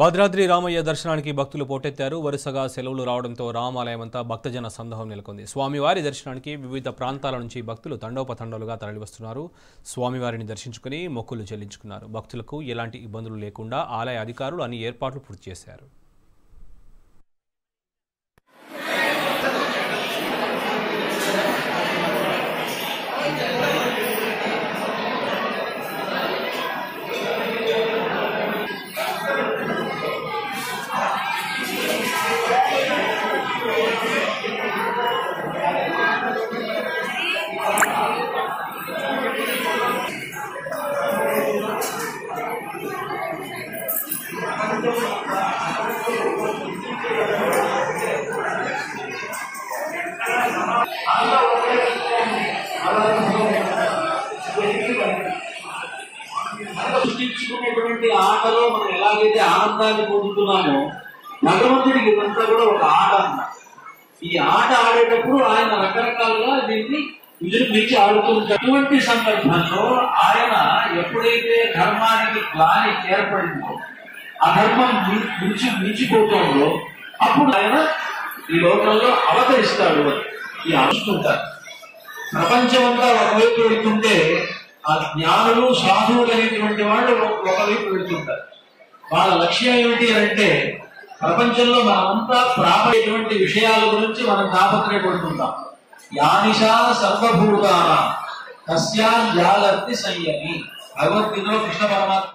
భద్రాద్రి రామయ్య దర్శనానికి భక్తులు పోటెత్తారు. వరుసగా సెలవులు రావడంతో రామాలయమంతా భక్తజన సందోహం నెలకొంది. స్వామివారి దర్శనానికి వివిధ ప్రాంతాల నుంచి భక్తులు తండోపతండాలుగా తరలివస్తున్నారు. స్వామివారిని దర్శించుకుని మొక్కులు చెల్లించుకున్నారు. భక్తులకు ఎలాంటి ఇబ్బందులు లేకుండా ఆలయ అధికారులు అన్ని ఏర్పాట్లు పూర్తి చేశారు. సృష్టించుకునేటువంటి ఆటలో మనం ఎలాగైతే ఆనందాన్ని పొందుతున్నామో భగవంతుడికి ఇదంతా కూడా ఒక ఆట అన్నమాట. ఈ ఆట ఆడేటప్పుడు ఆయన రకరకాలుగా దీన్ని విజృంభించి ఆడుతుంటారు. అటువంటి సందర్భంలో ఆయన ఎప్పుడైతే ధర్మానికి గ్లాని ఏర్పడిందో ఆ ధర్మం మించిపోతుందో అప్పుడు ఆయన ఈ లోకంలో అవతరిస్తాడు. ఈ ఆడుతుంటారు. ప్రపంచమంతా ఒకవైపు వెళుతుంటే ఆ జ్ఞానులు సాధువులు అనేటువంటి వాళ్ళు ఒకవైపు వెళుతుంటారు. వాళ్ళ లక్ష్యం ఏమిటి అంటే ప్రపంచంలో మనమంతా ప్రాపేటువంటి విషయాల గురించి మనం తాపత్రయపడుతుంటాం. యానిషా సర్వభూతానాం తస్యాం జాగర్తి సంయమి. భగవద్గీతలో కృష్ణ పరమాత్మ